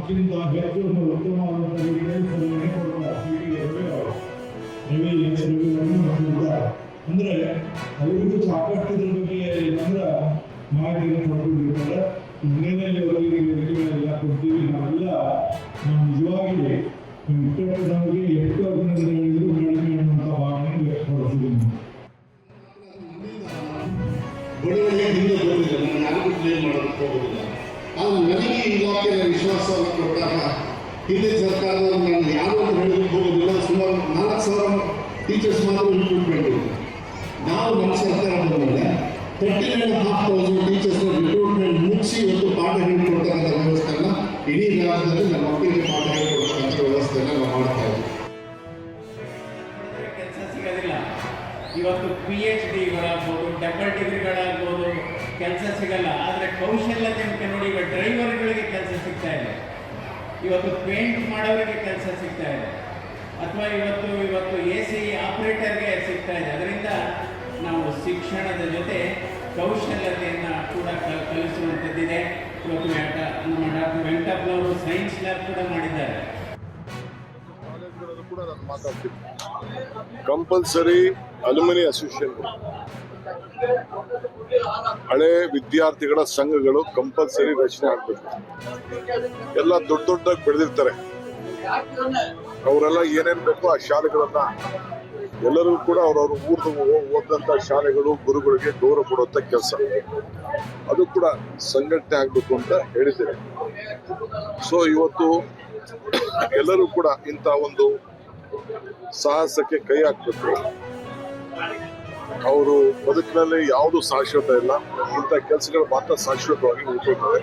ಅದಕ್ಕಿಂತ ಹೆಚ್ಚು ಉತ್ತಮವಾದಂಥ ರೀತಿಯಲ್ಲಿ ಅಂದ್ರೆ ಅವರಿಗೂ ಸಾಕಷ್ಟು ಇದ್ರ ಬಗ್ಗೆ ಏನಂದ್ರೆ ಮಾಹಿತಿಯನ್ನು ಪಡ್ಕೊಂಡಿರ್ತಾರೆ. ಮನೆಯಲ್ಲಿ ಅವರಿಗೆಲ್ಲ ಕೊಡ್ತೀವಿ. ನಾವೆಲ್ಲ ನಾವು ನಿಜವಾಗಿ ನಮಗೆ ಎಷ್ಟು ಅಭಿನಂದನೆಗಳಿದ್ರು ಕಡಿಮೆ ಅನ್ನುವಂಥ ಭಾವನೆ ವ್ಯಕ್ತಪಡಿಸಿದ್ದೀನಿ. ಬಡವರಿಗೆ ಹಿಂದೆ ಬರುವುದಿಲ್ಲ, ನಾನು ಯಾರಿಗೂ ಕ್ಲೇಮ್ ಮಾಡೋದಕ್ಕೆ ಹೋಗೋದಿಲ್ಲ. ಆದರೆ ನನಗೆ ಇಲಾಖೆಯ ವಿಶ್ವಾಸವನ್ನು ಕೊಟ್ಟಾಗ ಹಿಂದೆ ಸರ್ಕಾರದವರು ನಾನು ಯಾರು ಅಂತ ಹೇಳೋದಕ್ಕೆ ಹೋಗೋದಿಲ್ಲ. ಸುಮಾರು 4,000 ಟೀಚರ್ಸ್ ಮಾತ್ರ ರಿಕ್ರೂಟ್ಮೆಂಟ್ ಇದೆ. ನಾವು ನಮ್ಮ ಸರ್ಕಾರ ಬಂದಮೇಲೆ 13,500 ಟೀಚರ್ಸ್ನ ರಿಕ್ರೂಟ್ಮೆಂಟ್ ಮುಗಿಸಿ ಇವತ್ತು ಪಾಠ ಹೇಳಿಕೊಡ್ತಕ್ಕಂಥ ವ್ಯವಸ್ಥೆಯನ್ನು ಇಡೀ ರಾಜ್ಯದಲ್ಲಿ ನಮ್ಮ ಮಕ್ಕಳಿಗೆ ಪಾಠ ಹೇಳಿಕೊಡ್ತಕ್ಕಂಥ ವ್ಯವಸ್ಥೆಯನ್ನು ನಾವು ಮಾಡ್ತಾ ಇದ್ದೀವಿ. ಕೆಲಸ ಸಿಗೋದಿಲ್ಲ. ಇವತ್ತು PhDಗಳಾಗ್ಬೋದು, ಡಬಲ್ ಡಿಗ್ರಿಗಳಾಗ್ಬೋದು, ಕೆಲಸ ಸಿಗಲ್ಲ. ಆದರೆ ಕೌಶಲ್ಯತೆ ನೋಡಿ, ಈಗ ಡ್ರೈವರ್ಗಳಿಗೆ ಕೆಲಸ ಸಿಗ್ತಾ ಇದೆ, ಇವತ್ತು ಪೇಂಟ್ ಮಾಡೋರಿಗೆ ಕೆಲಸ ಸಿಗ್ತಾ ಇದೆ, ಅಥವಾ ಇವತ್ತು AC ಆಪರೇಟರ್ಗೆ ಸಿಗ್ತಾ ಇದೆ. ಅದರಿಂದ ನಾವು ಶಿಕ್ಷಣದ ಜೊತೆ ಕೌಶಲ್ಯತೆಯನ್ನು ಕೂಡ ಕಲಿಸುವಂಥದ್ದಿದೆ. ಇವತ್ತು ನಮ್ಮ ಡಾಕ್ಟರ್ ವೆಂಕಟಪ್ಪನವರು ಸೈನ್ಸ್ ಲ್ಯಾಬ್ ಕೂಡ ಮಾಡಿದ್ದಾರೆ. ಕೂಡ ನಾನು ಮಾತಾಡ್ತೀನಿ. ಕಂಪಲ್ಸರಿ ಅಲ್ಯುಮಿನಿ ಅಸೋಸಿಯೇಷನ್, ಹಳೆ ವಿದ್ಯಾರ್ಥಿಗಳ ಸಂಘಗಳು ಕಂಪಲ್ಸರಿ ರಚನೆ ಆಗ್ಬೇಕು. ಎಲ್ಲ ದೊಡ್ಡದಾಗಿ ಬೆಳೆದಿರ್ತಾರೆ, ಅವರೆಲ್ಲ ಏನೇನ್ ಬೇಕೋ ಆ ಶಾಲೆಗಳನ್ನ ಎಲ್ಲರೂ ಕೂಡ ಅವ್ರವ್ರ ಊರ್ದು ಓದಂತ ಶಾಲೆಗಳು ಗುರುಗಳಿಗೆ ಗೌರವ ಕೊಡುವಂತ ಕೆಲಸ, ಅದು ಕೂಡ ಸಂಘಟನೆ ಆಗ್ಬೇಕು ಅಂತ ಹೇಳಿದ್ದೇನೆ. ಸೊ ಇವತ್ತು ಎಲ್ಲರೂ ಕೂಡ ಇಂಥ ಒಂದು ಸಾಹಸಕ್ಕೆ ಕೈ ಹಾಕ್ಬೇಕು. ಅವರು ಬದುಕಿನಲ್ಲಿ ಯಾವುದು ಶಾಶ್ವತ ಇಲ್ಲ, ಇಂಥ ಕೆಲಸಗಳು ಮಾತ್ರ ಶಾಶ್ವತವಾಗಿ ಉಳಿತವೆ.